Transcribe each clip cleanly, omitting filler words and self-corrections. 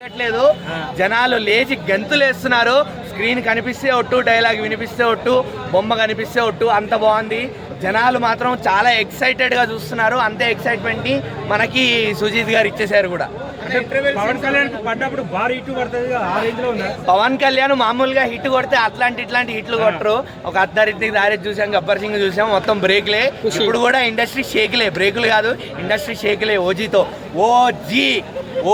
లేదు. జనాలు లేచి గంతులు వేస్తున్నారు. స్క్రీన్ కనిపిస్తే ఒట్టు, డైలాగ్ వినిపిస్తే ఒట్టు, బొమ్మ కనిపిస్తే ఒట్టు, అంత బాగుంది. జనాలు మాత్రం చాలా ఎక్సైటెడ్ గా చూస్తున్నారు. అంతే ఎక్సైట్మెంట్ ని మనకి సుజీత్ గారు ఇచ్చేసారు కూడా. పవన్ కళ్యాణ్ పడ్డప్పుడు భారీ హిట్ పడుతుంది. ఆ రేంజ్ లో ఉన్నారు. పవన్ కళ్యాణ్ మామూలుగా హిట్ కొడితే ఇట్లాంటి హిట్లు కొట్టరు. ఒక అర్ధారింటికి దారి చూసాం, గబ్బర్ సింగ్ చూసాం, మొత్తం బ్రేక్లే. ఇప్పుడు కూడా ఇండస్ట్రీ షేక్లే, బ్రేకులు కాదు, ఇండస్ట్రీ షేక్లే. ఓజీతో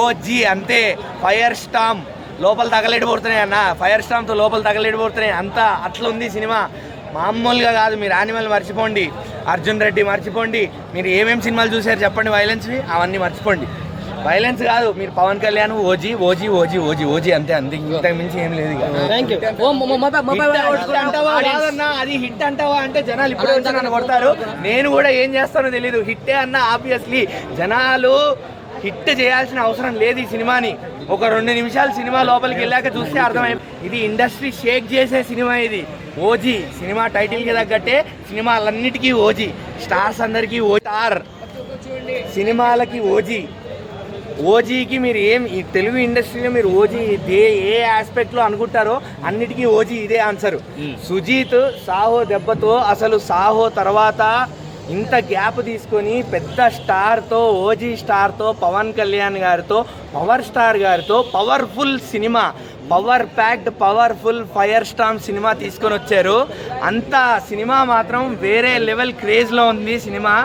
ఓజీ అంతే. ఫైర్ స్టామ్ లోపల తగలేడిపోతున్నాయి అన్న, ఫైర్ స్టామ్తో లోపల తగలేడిపోతున్నాయి. అంతా అట్లా ఉంది సినిమా. మామూలుగా కాదు. మీరు యానిమల్ మర్చిపోండి, అర్జున్ రెడ్డి మర్చిపోండి, మీరు ఏమేమి సినిమాలు చూసారు చెప్పండి వైలెన్స్వి, అవన్నీ మర్చిపోండి. వైలెన్స్ కాదు, మీరు Pawan Kalyan OG OG OG OG OG అంతే. ఇంతకు మించి ఏం లేదు. అది హిట్ అంటావా అంటే జనాలు ఇప్పుడు నన్ను కొడతారు. నేను కూడా ఏం చేస్తానో తెలీదు. హిట్టే అన్న ఆబ్వియస్లీ. జనాలు హిట్ చేయాల్సిన అవసరం లేదు ఈ సినిమాని. ఒక 2 నిమిషాలు సినిమా లోపలికి వెళ్ళాక చూస్తే అర్థమైంది. ఇది ఇండస్ట్రీ షేక్ చేసే సినిమా. ఇది ఓజీ సినిమా టైటిల్కి తగ్గట్టే సినిమాలన్నిటికీ ఓజీ. స్టార్స్ అందరికీ స్టార్ సినిమాలకి ఓజీకి మీరు ఈ తెలుగు ఇండస్ట్రీలో మీరు ఓజీ ఏ ఆస్పెక్ట్లో అనుకుంటారో అన్నిటికీ ఓజీ ఇదే ఆన్సర్. సుజీత్ సాహో దెబ్బతో, అసలు సాహో తర్వాత ఇంత గ్యాప్ తీసుకొని పెద్ద స్టార్తో, ఓజీ స్టార్తో, పవన్ కళ్యాణ్ గారితో, పవర్ స్టార్ గారితో powerful cinema, power packed powerful fire storm cinema తీసుకొని వచ్చారు. అంత సినిమా మాత్రం వేరే లెవెల్ క్రేజ్లో ఉంది సినిమా.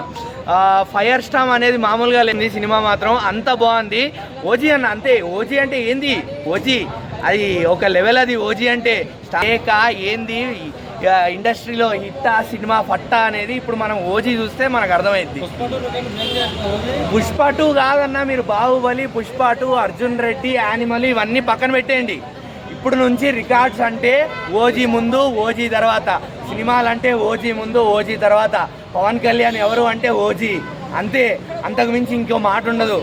ఫైర్ స్టామ్ అనేది మామూలుగా లేని సినిమా మాత్రం అంత బాగుంది. ఓజీ అన్న అంతే. ఓజీ అంటే ఏంది? ఓజీ అది ఒక లెవెల్. అది ఓజీ అంటే ఏంది ఇండస్ట్రీలో హిట్టా సినిమా ఫట్టా అనేది ఇప్పుడు మనం ఓజీ చూస్తే మనకు అర్థమైంది. పుష్ప 2 కాదన్నా, మీరు బాహుబలి, పుష్ప 2, అర్జున్ రెడ్డి, యానిమల్ ఇవన్నీ పక్కన పెట్టేయండి. ఇప్పుడు నుంచి రికార్డ్స్ అంటే ఓజీ ముందు, ఓజీ తర్వాత. సినిమాలంటే ఓజీ ముందు, ఓజీ తర్వాత. పవన్ కళ్యాణ్ ఎవరు అంటే ఓజీ అంతే. అంతకు మించి ఇంకో మాట ఉండదు.